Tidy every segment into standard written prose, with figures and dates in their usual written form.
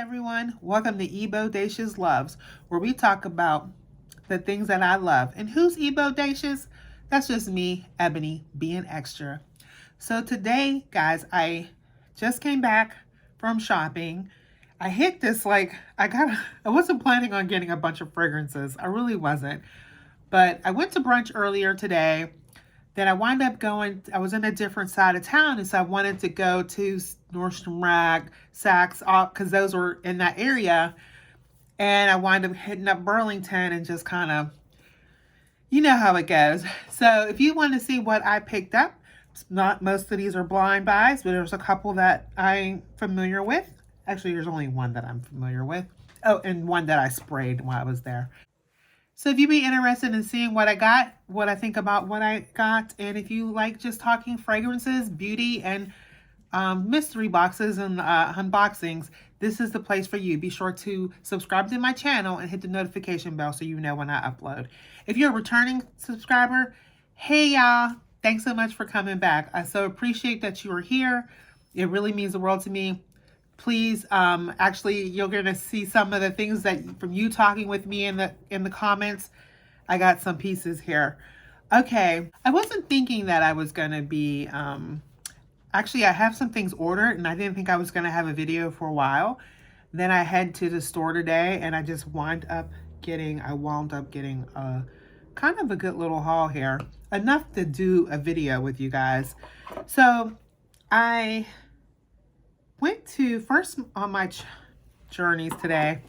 everyone, welcome to Ebodacious Loves, where we talk about the things that I love. And who's Ebodacious? That's just me, Ebony, being extra. So today, guys, I just came back from shopping. I hit this I wasn't planning on getting a bunch of fragrances. I really wasn't. But I went to brunch earlier today. Then I wound up going, I was in a different side of town, and so I wanted to go to Nordstrom Rack, Saks, because those were in that area. And I wound up hitting up Burlington and just kind of, you know how it goes. So if you want to see what I picked up, not most of these are blind buys, but there's a couple that I'm familiar with. Actually, there's only one that I'm familiar with. Oh, and one that I sprayed while I was there. So if you'd be interested in seeing what I got, what I think about what I got, and if you like just talking fragrances, beauty, and mystery boxes and unboxings, this is the place for you. Be sure to subscribe to my channel and hit the notification bell so you know when I upload. If you're a returning subscriber, hey y'all, thanks so much for coming back. I so appreciate that you are here. It really means the world to me. Please, actually, you're going to see some of the things that from you talking with me in the comments. I got some pieces here. Okay, I wasn't thinking that I was going to be, actually, I have some things ordered, and I didn't think I was going to have a video for a while. Then I head to the store today, and I just wound up getting a kind of a good little haul here. Enough to do a video with you guys. So, I went to, first on my journeys today,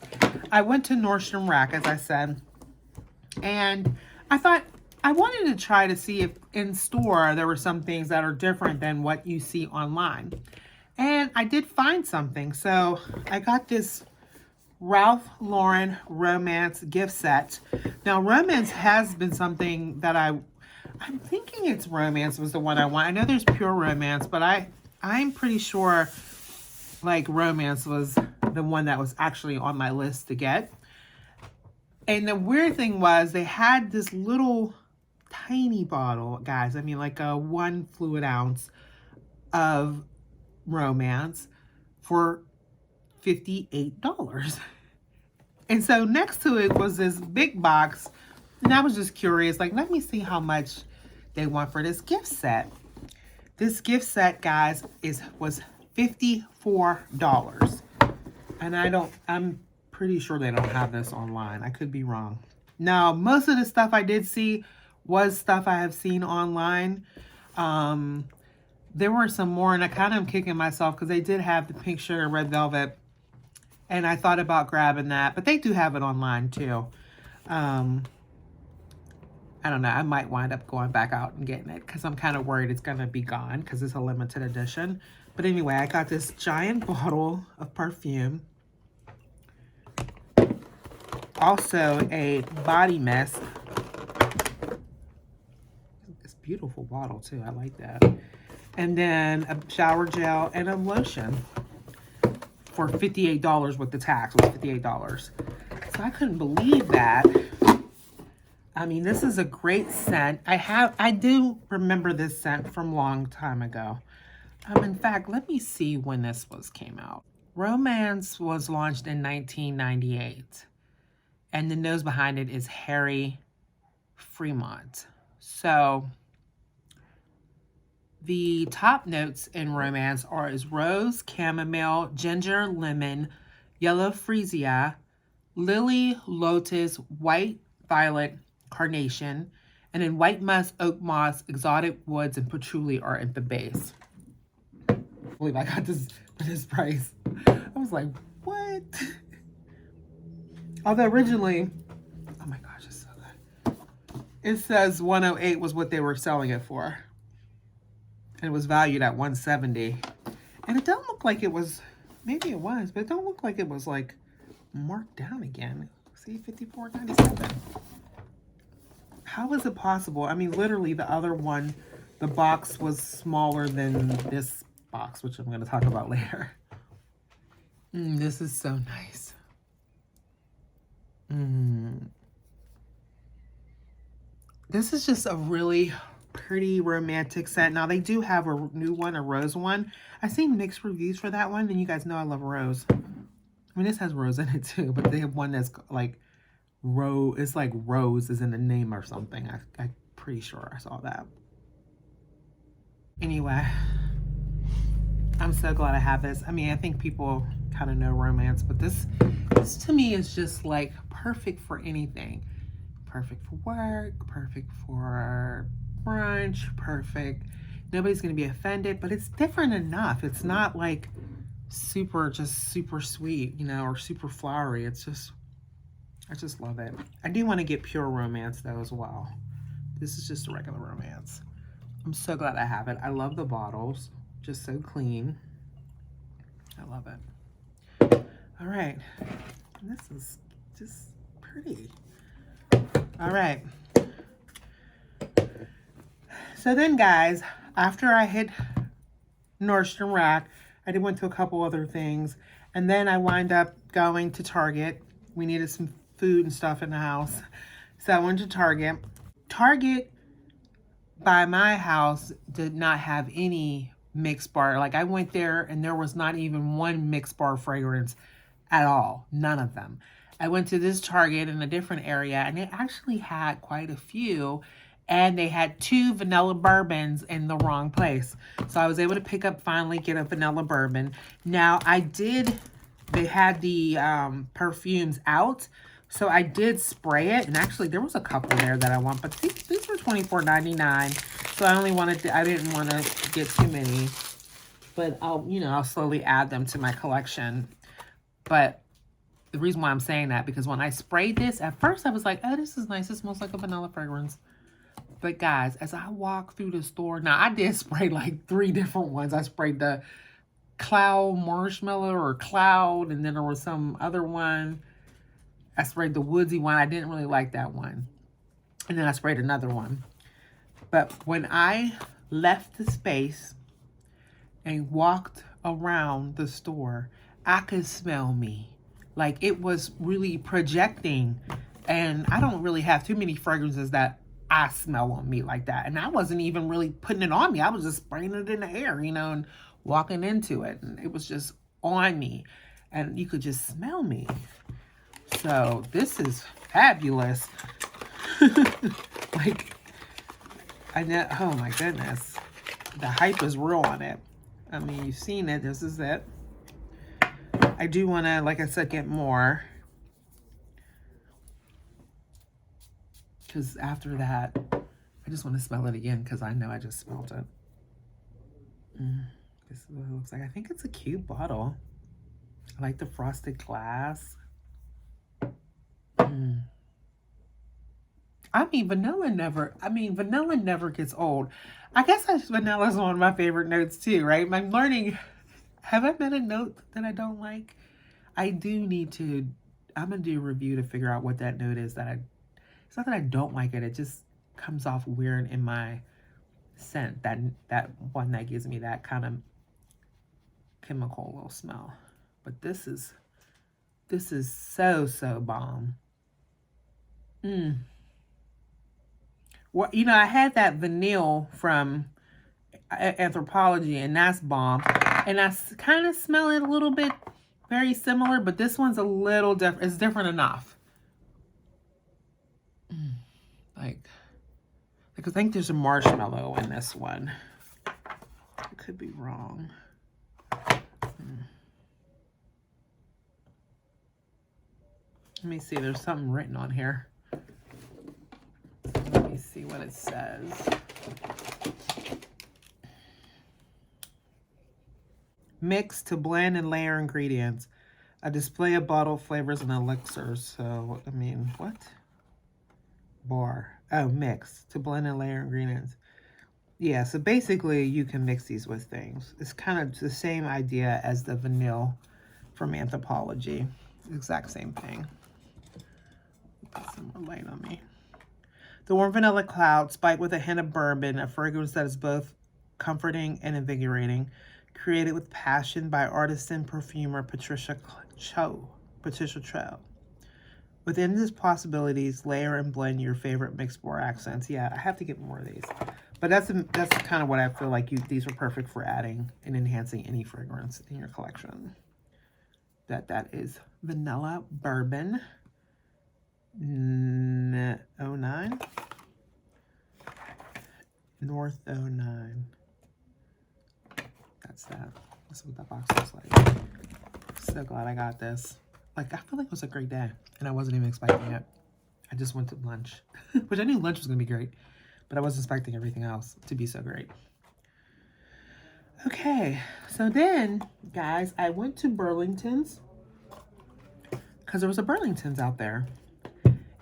I went to Nordstrom Rack, as I said, and I thought I wanted to try to see if in store there were some things that are different than what you see online. And I did find something. So I got this Ralph Lauren Romance gift set. Now, Romance has been something that I'm thinking it's Romance was the one I want. I know there's Pure Romance, but I'm pretty sure like Romance was the one that was actually on my list to get. And the weird thing was they had this little tiny bottle, guys. I mean, like a 1 fluid ounce of Romance for $58. And so next to it was this big box. And I was just curious, like, let me see how much they want for this gift set. This gift set, guys, was $54. And I'm pretty sure they don't have this online. I could be wrong. Now, most of the stuff I did see was stuff I have seen online. There were some more, and I kind of am kicking myself because they did have the pink sugar red velvet. And I thought about grabbing that, but they do have it online too. I don't know. I might wind up going back out and getting it because I'm kind of worried it's going to be gone because it's a limited edition. But anyway, I got this giant bottle of perfume. Also a body mist. It's a beautiful bottle too. I like that. And then a shower gel and a lotion for $58 with the tax. It was $58. So I couldn't believe that. I mean, this is a great scent. I do remember this scent from a long time ago. In fact, let me see when this came out. Romance was launched in 1998. And the nose behind it is Harry Fremont. So the top notes in Romance is rose, chamomile, ginger, lemon, yellow freesia, lily, lotus, white, violet, carnation, and then white musk, oak moss, exotic woods, and patchouli are at the base. I believe I got this for this price. I was like, what? Although originally, oh my gosh, it's so good. It says 108 was what they were selling it for. And it was valued at 170. And it don't look like it was, maybe it was, but it don't look like it was like marked down again. See, $54.97. How is it possible? I mean, literally the other one, the box was smaller than this box, which I'm going to talk about later. This is so nice. This is just a really pretty romantic scent. Now, they do have a new one, a rose one. I've seen mixed reviews for that one, and you guys know I love rose. I mean, this has rose in it too, but they have one that's like rose. It's like rose is in the name or something. I'm pretty sure I saw that. Anyway, I'm so glad I have this. I mean, I think people kind of know romance, but this to me is just like perfect for anything. Perfect for work, perfect for brunch, perfect. Nobody's going to be offended, but it's different enough. It's not like just super sweet, you know, or super flowery. It's just, I just love it. I do want to get pure romance though as well. This is just a regular romance. I'm so glad I have it. I love the bottles, just so clean. I love it. All right, this is just pretty. All right. So then, guys, after I hit Nordstrom Rack, I did went to a couple other things, and then I wind up going to Target. We needed some food and stuff in the house, so I went to Target. Target by my house did not have any Mixbar. Like, I went there and there was not even one Mixbar fragrance at all. None of them. I went to this Target in a different area and it actually had quite a few, and they had 2 vanilla bourbons in the wrong place. So I was able to pick up, finally get a vanilla bourbon. Now they had the perfumes out. So I did spray it, and actually there was a couple there that I want, but these were $24.99. So I didn't want to get too many, but I'll slowly add them to my collection. But the reason why I'm saying that, because when I sprayed this, at first I was like, oh, this is nice. It smells like a vanilla fragrance. But guys, as I walk through the store, now I did spray like 3 different ones. I sprayed the cloud marshmallow or cloud, and then there was some other one. I sprayed the woodsy one. I didn't really like that one. And then I sprayed another one. But when I left the space and walked around the store, I could smell me. Like, it was really projecting. And I don't really have too many fragrances that I smell on me like that. And I wasn't even really putting it on me. I was just spraying it in the air, and walking into it. And it was just on me. And you could just smell me. So this is fabulous. Like, I know, oh my goodness. The hype is real on it. I mean, you've seen it. This is it. I do want to, like I said, get more. Because after that, I just want to smell it again because I know I just smelled it. This is what it looks like. I think it's a cute bottle. I like the frosted glass. Vanilla never gets old. I guess vanilla is one of my favorite notes too, right? I'm learning. Have I been a note that I don't like? I'm going to do a review to figure out what that note is it's not that I don't like it. It just comes off weird in my scent. That one that gives me that kind of chemical little smell. But this is so bomb. Well, I had that vanille from Anthropology, and that's bomb. And I kind of smell it a little bit very similar, but this one's a little different. It's different enough. Like, I think there's a marshmallow in this one. I could be wrong. Let me see. There's something written on here. Let me see what it says. Mix to blend and layer ingredients. A display of bottled flavors and elixirs. So, I mean, what? Bar. Oh, mix to blend and layer ingredients. Yeah, so basically you can mix these with things. It's kind of the same idea as the vanilla from Anthropology. Exact same thing. Put some more light on me. The warm vanilla cloud, spiked with a hint of bourbon, a fragrance that is both comforting and invigorating. Created with passion by artisan perfumer Patricia Cho. Within these possibilities, layer and blend your favorite Mixbar accents. Yeah, I have to get more of these. But that's kind of what I feel like these are perfect for adding and enhancing any fragrance in your collection. that is Vanilla Bourbon 09. North 09. That's that. That's what that box looks like. So glad I got this. Like, I feel like it was a great day, and I wasn't even expecting it. I just went to lunch, which I knew lunch was going to be great, but I wasn't expecting everything else to be so great. Okay, so then, guys, I went to Burlington's because there was a Burlington's out there.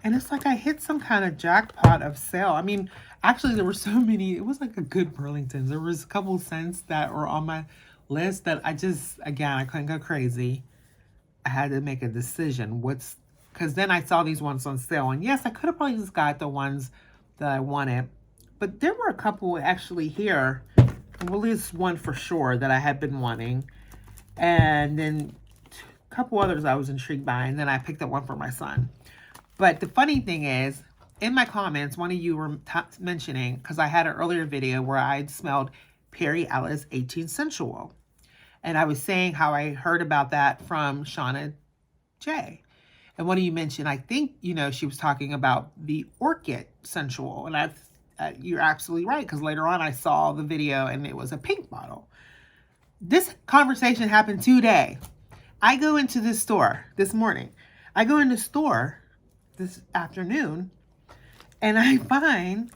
And it's like I hit some kind of jackpot of sale. I mean, actually, there were so many. It was like a good Burlington's. There was a couple scents that were on my list that I just, again, I couldn't go crazy. I had to make a decision. Because then I saw these ones on sale. And yes, I could have probably just got the ones that I wanted. But there were a couple actually here. Well, at least one for sure that I had been wanting. And then a couple others I was intrigued by. And then I picked up one for my son. But the funny thing is, in my comments, one of you were mentioning, because I had an earlier video where I smelled Perry Ellis 18 Sensual. And I was saying how I heard about that from Shauna J. And one of you mentioned, I think, you know, she was talking about the Orchid Sensual. And that's, you're absolutely right, because later on I saw the video and it was a pink bottle. This conversation happened today. I go into this store this morning. I go in the store this afternoon and I find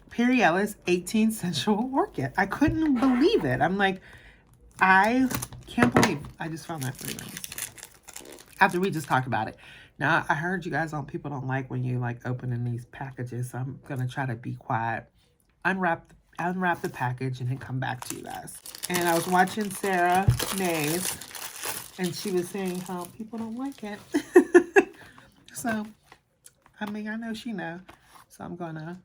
Perry Ellis 18 Sensual Orchid. I couldn't believe it. I'm like, I can't believe I just found that fragrance after we just talked about it. Now, I heard you guys people don't like when you like opening these packages, so I'm gonna try to be quiet, unwrap the package, and then come back to you guys. And I was watching Sarah Mays, and she was saying how people don't like it. So, I mean, I know she knows. So I'm gonna,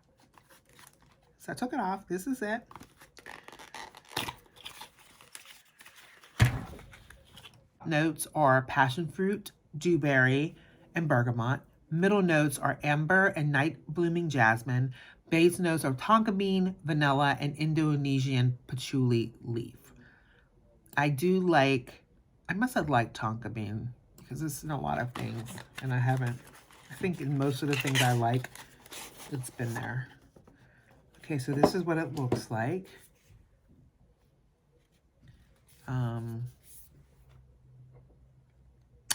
so I took it off. This is it. Notes are passion fruit, dewberry, and bergamot. Middle notes are amber and night blooming jasmine. Base notes are tonka bean, vanilla, and Indonesian patchouli leaf. I do like, I must have liked tonka bean because it's in a lot of things, and I think in most of the things I like, it's been there. Okay, so this is what it looks like.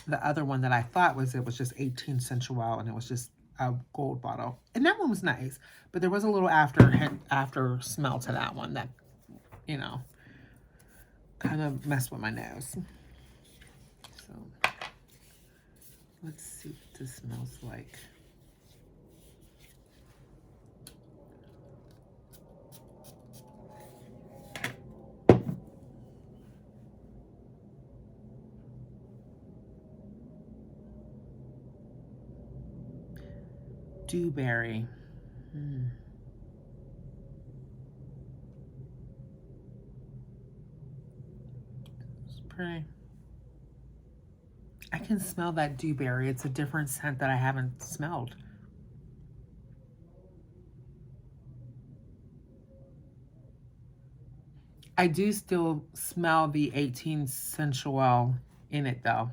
The other one that I thought it was just 18 Sensual, and it was just a gold bottle. And that one was nice, but there was a little after smell to that one that, you know, kind of messed with my nose. So, let's see what this smells like. Dewberry. It's pretty. I can smell that dewberry. It's a different scent that I haven't smelled. I do still smell the 18 Sensual in it though.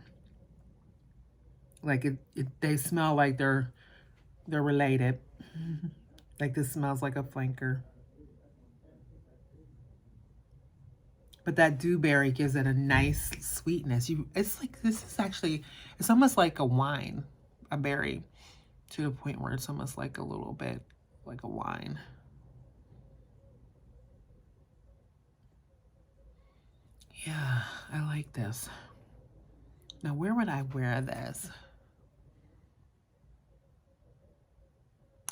Like they smell like they're related. Like this smells like a flanker. But that dewberry gives it a nice sweetness. It's like, this is actually, it's almost like a wine, a berry, to the point where it's almost like a little bit like a wine. Yeah, I like this. Now, where would I wear this?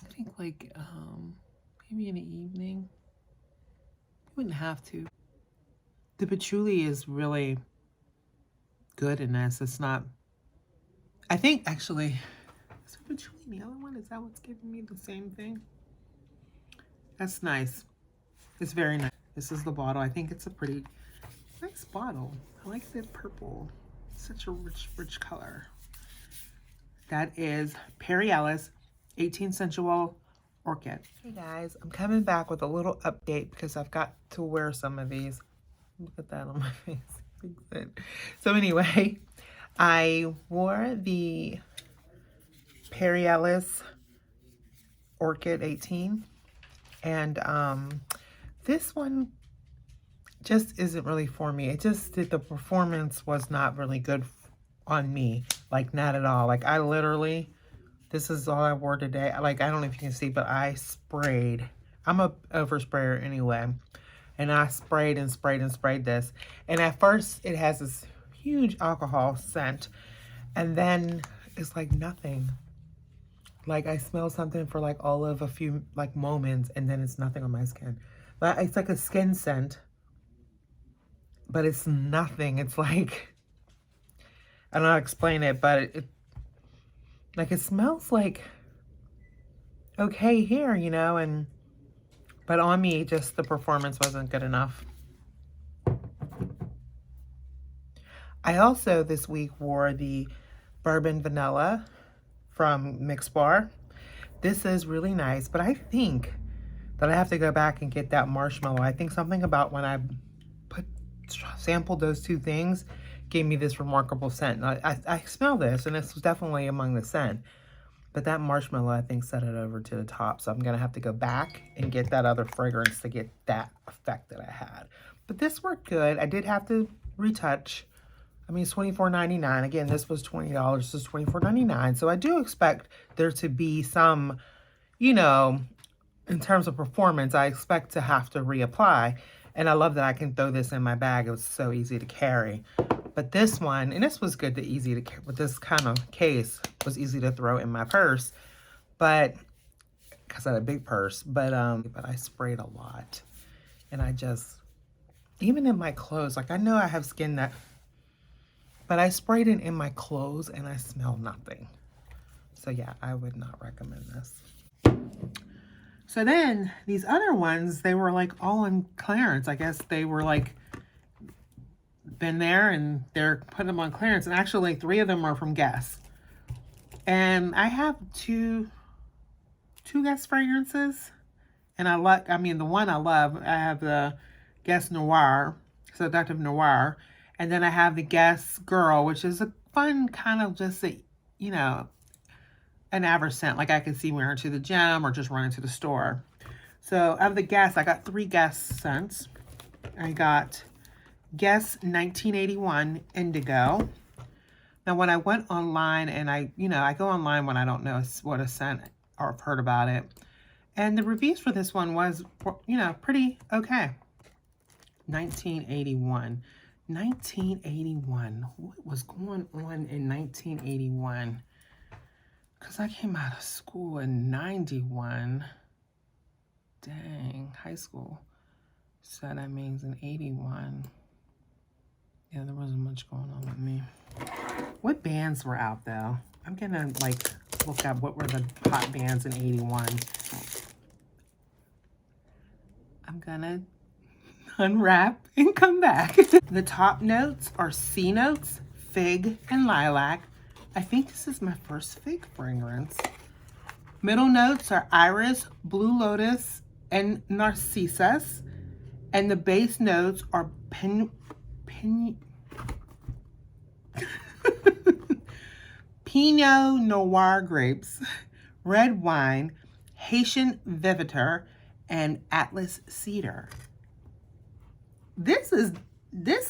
I think like maybe in the evening. You wouldn't have to. The patchouli is really good in this. It's not, I think actually, is the patchouli in the other one? Is that what's giving me the same thing? That's nice. It's very nice. This is the bottle. I think it's a pretty nice bottle. I like the purple. It's such a rich color. That is Perry Ellis 18 Sensual Orchid. Hey guys, I'm coming back with a little update because I've got to wear some of these. Look at that on my face. So anyway, I wore the Ellis Orchid 18, and this one just isn't really for me. It just the performance was not really good on me, like not at all. Like I literally, this is all I wore today. Like I don't know if you can see, but I sprayed. I'm a oversprayer anyway, and I sprayed and sprayed and sprayed this. And at first, it has this huge alcohol scent, and then it's like nothing. Like I smell something for like all of a few like moments, and then it's nothing on my skin. But it's like a skin scent, but it's nothing. It's like, I don't know how to explain it, but like it smells like okay here, you know, and but on me, just the performance wasn't good enough. I also this week wore the Bourbon Vanilla from Mixbar. This is really nice, but I think that I have to go back and get that marshmallow. I think something about when I sampled those two things gave me this remarkable scent. I smell this, and it's definitely among the scent. But that marshmallow, I think, set it over to the top. So I'm going to have to go back and get that other fragrance to get that effect that I had. But this worked good. I did have to retouch. I mean, it's $24.99. Again, this was $20. This is $24.99. So I do expect there to be some, you know, in terms of performance, I expect to have to reapply. And I love that I can throw this in my bag. It was so easy to carry. But this one, and this was good to easy to carry, with this kind of case, was easy to throw in my purse. But, because I had a big purse, but I sprayed a lot. And I just, even in my clothes, like I know I have skin that, but I sprayed it in my clothes and I smell nothing. So yeah, I would not recommend this. So then these other ones, they were like all on clearance. I guess they were like been there and they're putting them on clearance. And actually 3 of them are from Guess. And I have two Guess fragrances. And I mean, the one I love, I have the Guess Noir, Seductive Noir. And then I have the Guess Girl, which is a fun kind of just a, you know, an average scent. Like I can see wearing to the gym or just running to the store. So of the Guess, I got 3 Guess scents. I got Guess 1981 Indigo. Now when I went online, and I go online when I don't know what a scent or I've heard about it. And the reviews for this one was, you know, pretty okay. 1981. 1981. What was going on in 1981? Because I came out of school in 91. Dang, high school. So that means in 81. Yeah, there wasn't much going on with me. What bands were out, though? I'm going to, like, look up what were the hot bands in 81. I'm going to unwrap and come back. The top notes are C notes, fig, and lilac. I think this is my first fig fragrance. Middle notes are iris, blue lotus, and narcissus. And the base notes are Pinot Noir grapes, red wine, Haitian vetiver, and Atlas cedar. This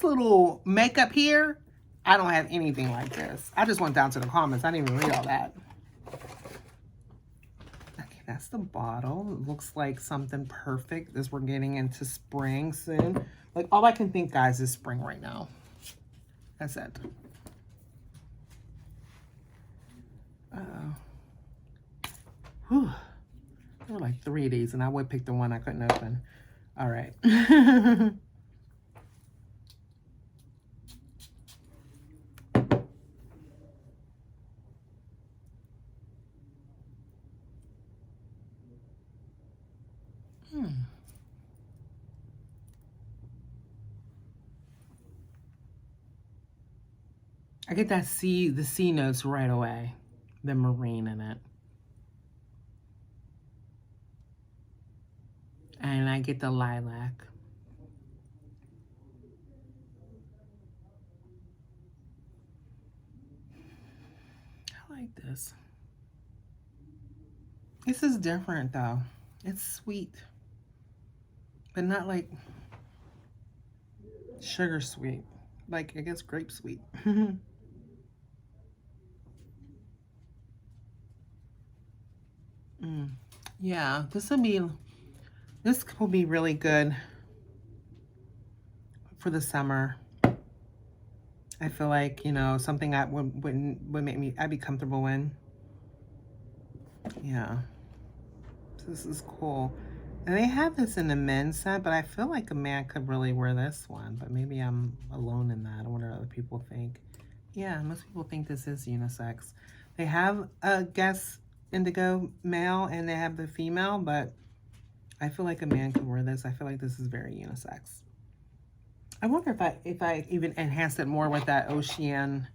little makeup here, I don't have anything like this. I just went down to the comments. I didn't even read all that. Okay, that's the bottle. It looks like something perfect as we're getting into spring soon. Like, all I can think, guys, is spring right now. That's it. Uh-oh. Whew. There were like 3 of these, and I would pick the one I couldn't open. All right. I get that the C notes right away. The marine in it. And I get the lilac. like this. This is different though. It's sweet, but not like sugar sweet. Like, I guess grape sweet. Yeah, this will be really good for the summer. I feel like, you know, something that would make me, I'd be comfortable in. Yeah. So this is cool. And they have this in the men's set, but I feel like a man could really wear this one, but maybe I'm alone in that. I wonder what other people think. Yeah, most people think this is unisex. They have a Guess Indigo male and they have the female, but I feel like a man could wear this. I feel like this is very unisex. I wonder if I even enhanced it more with that Ocean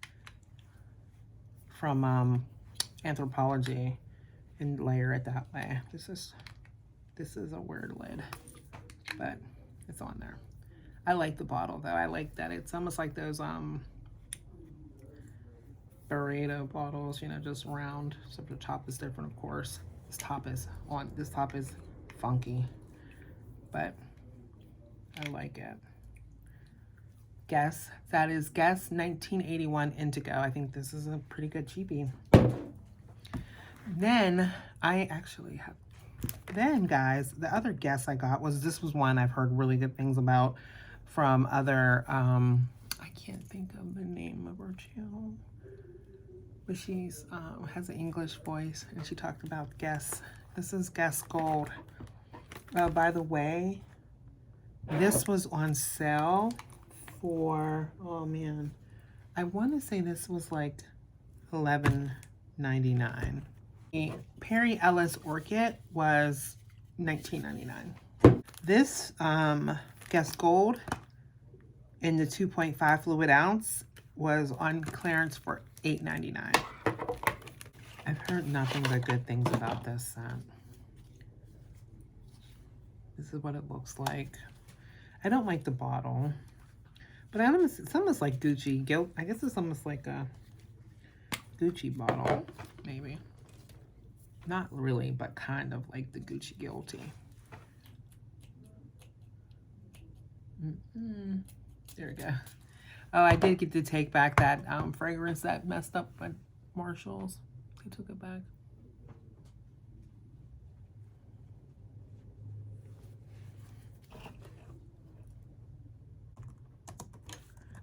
from Anthropology and layer it that way. This is a weird lid, but it's on there. I like the bottle though. I like that it's almost like those burrito bottles, you know, just round. Except the top is different, of course. This top is funky, but I like it. Guess, that is Guess 1981 Indigo. I think this is a pretty good cheapie. Then guys, the other Guess I got this was one I've heard really good things about from other, I can't think of the name of her channel, but she's has an English voice and she talked about Guess. This is Guess Gold. By the way, this was on sale for, oh man, I want to say this was like $11.99. The Perry Ellis Orchid was $19.99. This Guess Gold in the 2.5 fluid ounce was on clearance for $8.99. I've heard nothing but good things about this scent. This is what it looks like. I don't like the bottle, but it's almost like Gucci. I guess it's almost like a Gucci bottle, maybe. Not really, but kind of like the Gucci Guilty. There we go. Oh, I did get to take back that fragrance that messed up by Marshalls. I took it back.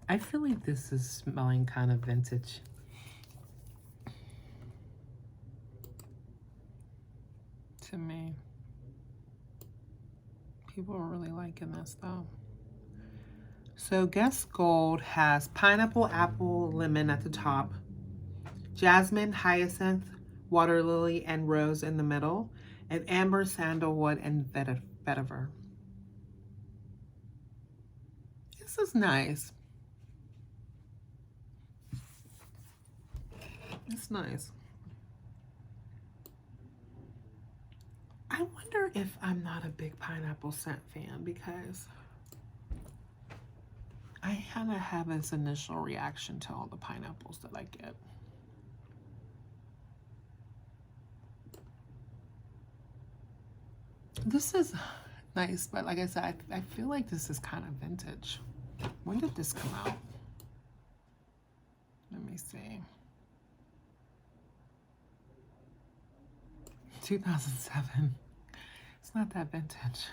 I feel like this is smelling kind of vintage. To me. People are really liking this though. So Guess Gold has pineapple, apple, lemon at the top, jasmine, hyacinth, water lily, and rose in the middle, and amber, sandalwood, and vetiver. This is nice. It's nice. I wonder if I'm not a big pineapple scent fan because I kind of have this initial reaction to all the pineapples that I get. This is nice, but like I said, I feel like this is kind of vintage. When did this come out? Let me see. 2007. It's not that vintage.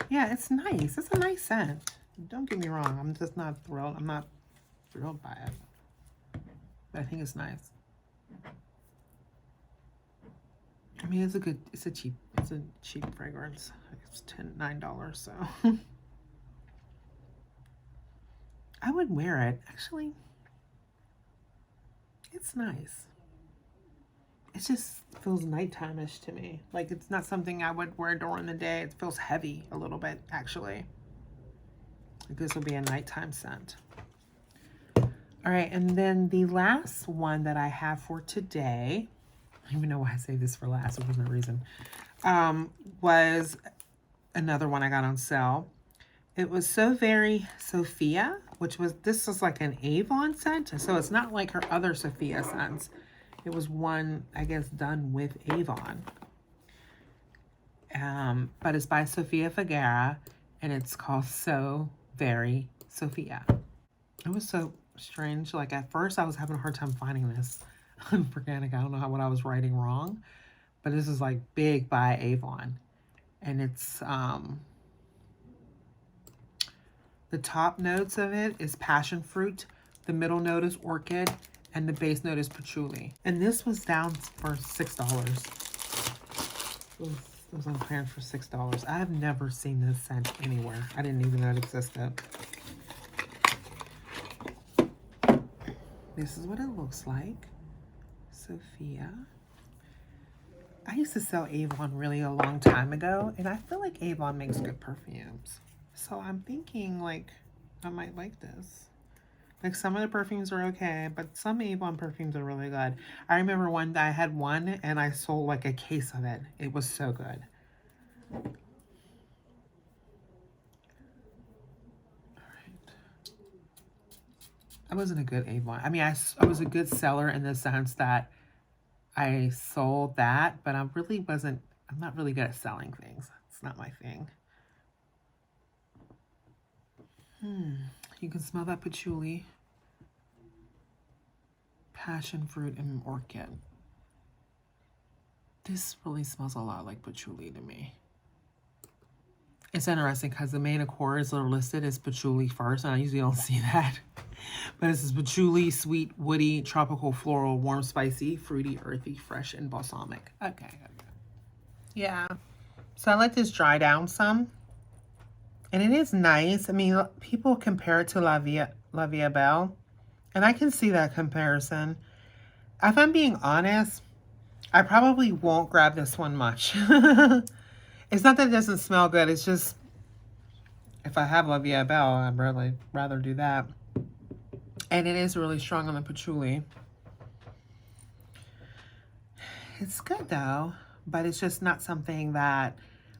Yeah, it's nice. It's a nice scent. Don't get me wrong. I'm just not thrilled. I'm not thrilled by it. But I think it's nice. I mean, it's a cheap fragrance. It's $9, so. I would wear it. Actually, it's nice. It just feels nighttime-ish to me. Like, it's not something I would wear during the day. It feels heavy a little bit, actually. Like, this will be a nighttime scent. All right, and then the last one that I have for today, I don't even know why I say this for last, there was no reason, was another one I got on sale. It was So Very Sophia, this was like an Avon scent. So it's not like her other Sophia scents. It was one, I guess, done with Avon. But it's by Sofia Vergara, and it's called So Very Sophia. It was so strange. Like at first I was having a hard time finding this on Organic. I don't know what I was writing wrong, but this is like big by Avon. And it's, the top notes of it is passion fruit, the middle note is orchid, and the base note is patchouli. And this was down for $6. It was on clearance for $6. I have never seen this scent anywhere. I didn't even know it existed. This is what it looks like. Sophia. I used to sell Avon really a long time ago, and I feel like Avon makes good perfumes. So I'm thinking like I might like this. Like some of the perfumes are okay, but some Avon perfumes are really good. I remember one day I had one and I sold like a case of it. It was so good. All right. I wasn't a good Avon. I mean, I was a good seller in the sense that I sold that, but I'm not really good at selling things. It's not my thing. You can smell that patchouli, passion fruit, and orchid. This really smells a lot like patchouli to me. It's interesting because the main accords that are listed is patchouli first, and I usually don't see that. But this is patchouli, sweet, woody, tropical, floral, warm, spicy, fruity, earthy, fresh, and balsamic. Okay. Yeah. So I let this dry down some. And it is nice. I mean, people compare it to La Vie Belle. And I can see that comparison. If I'm being honest, I probably won't grab this one much. It's not that it doesn't smell good. It's just, if I have La Vie Belle, I'd really rather do that. And it is really strong on the patchouli. It's good though, but it's just not something that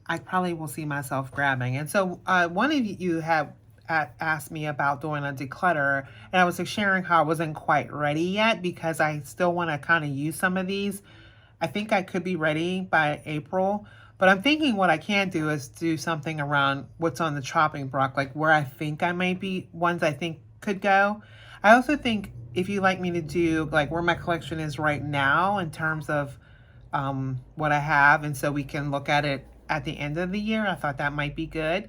I probably will see myself grabbing. And so one of you have asked me about doing a declutter, and I was sharing how I wasn't quite ready yet because I still want to kind of use some of these. I think I could be ready by April, but I'm thinking what I can do is do something around what's on the chopping block, like where I think I might be, ones I think could go. I also think if you'd like me to do like where my collection is right now in terms of what I have, and so we can look at it at the end of the year, I thought that might be good.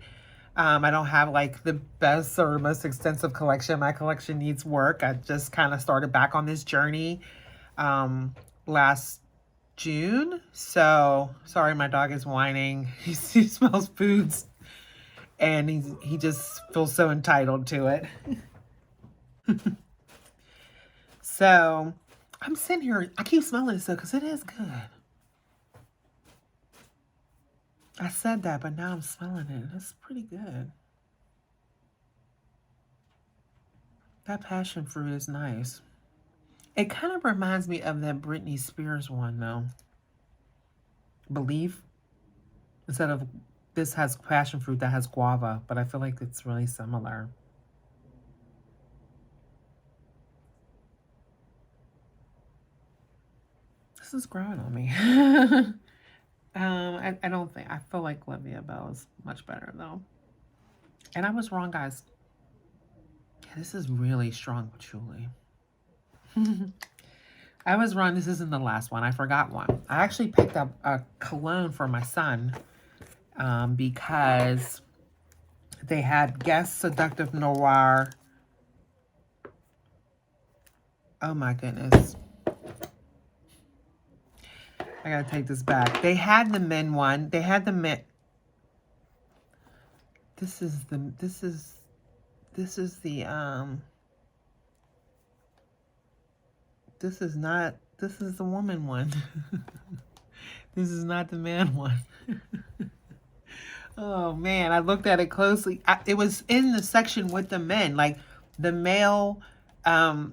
I don't have like the best or most extensive collection. My collection needs work. I just kind of started back on this journey last June. So sorry, my dog is whining. He smells foods and he just feels so entitled to it. So I'm sitting here, I keep smelling it because it is good. I said that, but now I'm smelling it. It's pretty good. That passion fruit is nice. It kind of reminds me of that Britney Spears one, though. Believe. Instead of, this has passion fruit, that has guava, but I feel like it's really similar. This is growing on me. I don't think, I feel like La Vie Belle is much better though. And I was wrong, guys. Yeah, this is really strong patchouli. I was wrong. This isn't the last one. I forgot one. I actually picked up a cologne for my son because they had Guess Seductive Noir. Oh my goodness. I gotta take this back. They had the men one. They had the men. This is the woman one. This is not the man one. Oh man, I looked at it closely. It was in the section with the men, like the male, I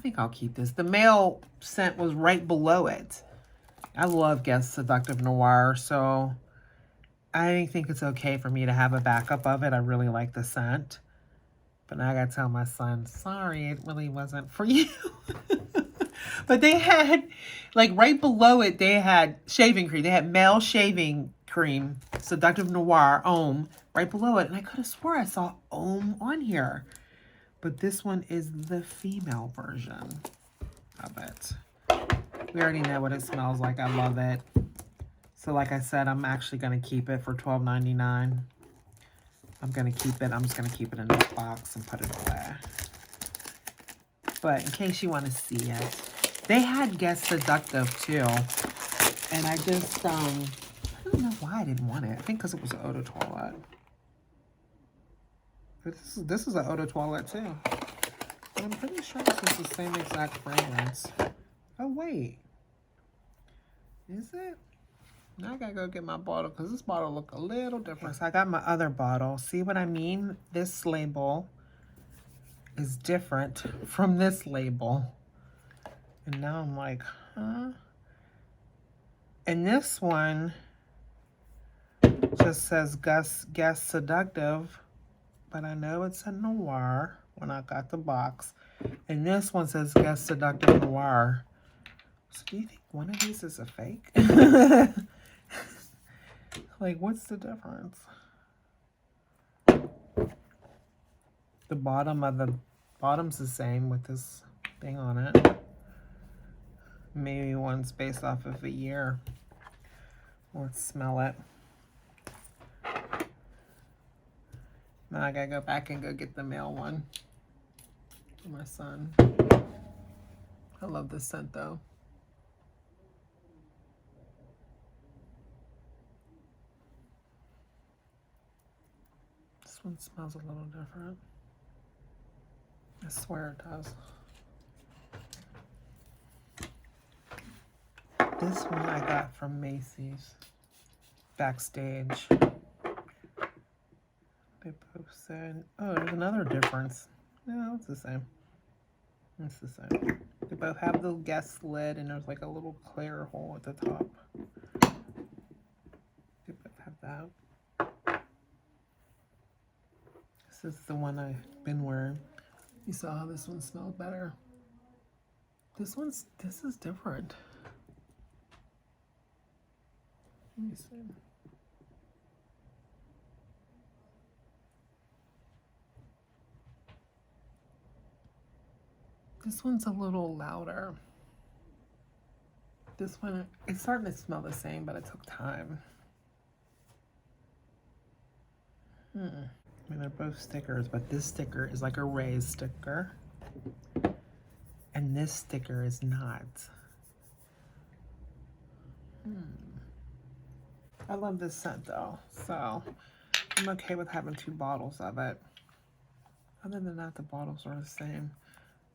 think I'll keep this. The male scent was right below it. I love Guess Seductive Noir, so I think it's okay for me to have a backup of it. I really like the scent. But now I gotta tell my son, sorry, it really wasn't for you. But they had, like right below it, they had shaving cream. They had male shaving cream, Seductive Noir, Homme, right below it. And I could have swore I saw Homme on here. But this one is the female version of it. We already know what it smells like. I love it. So like I said, I'm actually going to keep it for $12.99. I'm going to keep it. I'm just going to keep it in this box and put it away. But in case you want to see it, they had Guess Seductive too. And I just, I don't know why I didn't want it. I think because it was an eau de toilette. But this is an eau de toilette too. But I'm pretty sure this is the same exact fragrance. Oh, wait. Is it? Now I gotta go get my bottle because this bottle look a little different. So I got my other bottle. See what I mean? This label is different from this label. And now I'm like, huh? And this one just says Guess Seductive, but I know it's a Noir when I got the box. And this one says Guess Seductive Noir. So do you think one of these is a fake? Like, what's the difference? The bottom's the same with this thing on it. Maybe one's based off of a year. Let's smell it. Now I gotta go back and go get the male one for my son. I love this scent though. This one smells a little different. I swear it does. This one I got from Macy's. Backstage. They both said, oh, there's another difference. No, it's the same. It's the same. They both have the Guess lid and there's like a little clear hole at the top. They both have that. This is the one I've been wearing. You saw how this one smelled better. This is different. Let me see. This one's a little louder. This one, it's starting to smell the same, but it took time. I mean, they're both stickers, but this sticker is like a raised sticker. And this sticker is not. I love this scent though, so I'm okay with having 2 bottles of it. Other than that, the bottles are the same.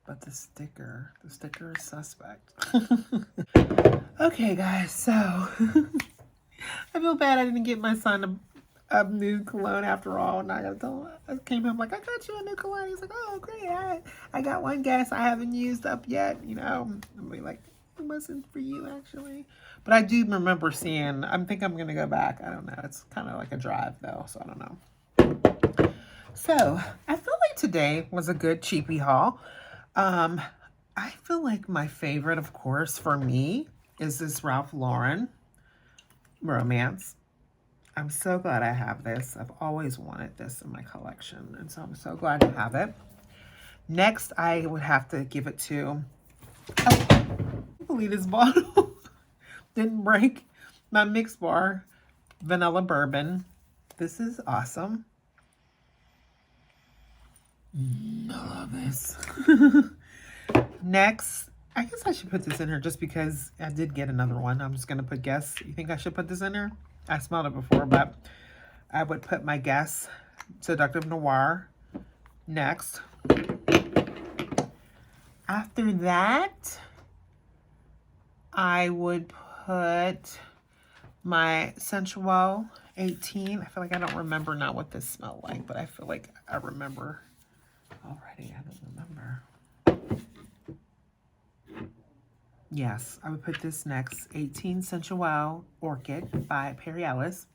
But the sticker is suspect. Okay, guys, so I feel bad I didn't get my son a new cologne after all. And I gotta tell him, I came home like, I got you a new cologne. He's like, oh, great. I got one Guess I haven't used up yet, you know. I'm like, it wasn't for you, actually. But I do remember seeing, I think I'm going to go back. I don't know. It's kind of like a drive, though, so I don't know. So I feel like today was a good cheapie haul. I feel like my favorite, of course, for me is this Ralph Lauren Romance. I'm so glad I have this. I've always wanted this in my collection, and so I'm so glad to have it. Next, I would have to give it to, oh, I believe this bottle didn't break, my Mixbar Vanilla Bourbon. This is awesome. I love this. Next, I guess I should put this in here just because I did get another one. I'm just going to put Guess. You think I should put this in here? I smelled it before, but I would put my Guess Seductive Noir next. After that, I would put my Sensual 18. I feel like I don't remember now what this smelled like, but I feel like I remember already. I don't remember. Yes, I would put this next. 18 Sensual Orchid by Perry Ellis.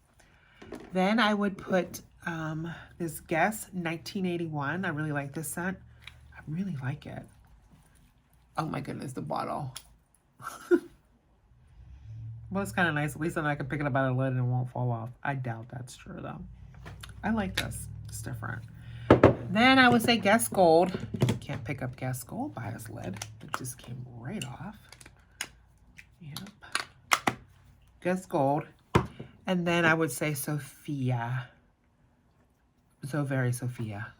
Then I would put this Guess 1981. I really like this scent. I really like it. Oh my goodness, the bottle. Well, it's kind of nice. At least then I can pick it up out of the lid and it won't fall off. I doubt that's true though. I like this. It's different. Then I would say Guess Gold. Can't pick up Guess Gold by its lid. It just came right off. Yep. Guess Gold. And then I would say Sophia. So very Sophia.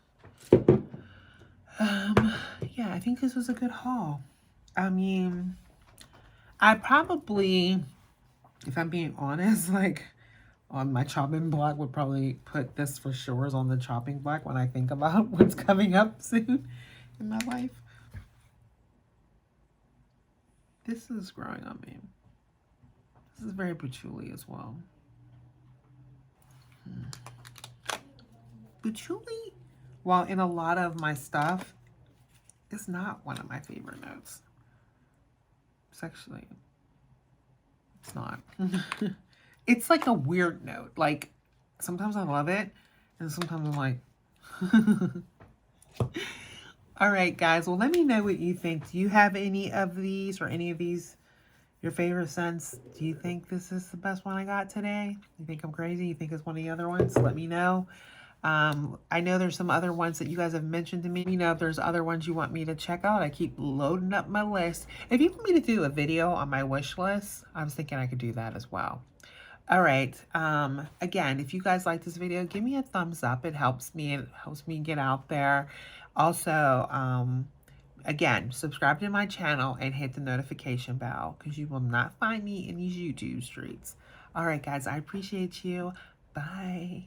Yeah, I think this was a good haul. I mean, I probably, if I'm being honest, like on my chopping block would probably put this for sure on the chopping block when I think about what's coming up soon in my life. This is growing on me. This is very patchouli as well. Patchouli, while in a lot of my stuff, is not one of my favorite notes. It's actually, it's not. It's like a weird note. Like, sometimes I love it, and sometimes I'm like, all right, guys. Well, let me know what you think. Do you have any of these or any of these your favorite scents? Do you think this is the best one I got today? You think I'm crazy? You think it's one of the other ones? Let me know. I know there's some other ones that you guys have mentioned to me. You know, if there's other ones you want me to check out, I keep loading up my list. If you want me to do a video on my wish list, I was thinking I could do that as well. All right. Again, if you guys like this video, give me a thumbs up. It helps me. It helps me get out there. Also, again, subscribe to my channel and hit the notification bell because you will not find me in these YouTube streets. All right, guys, I appreciate you. Bye.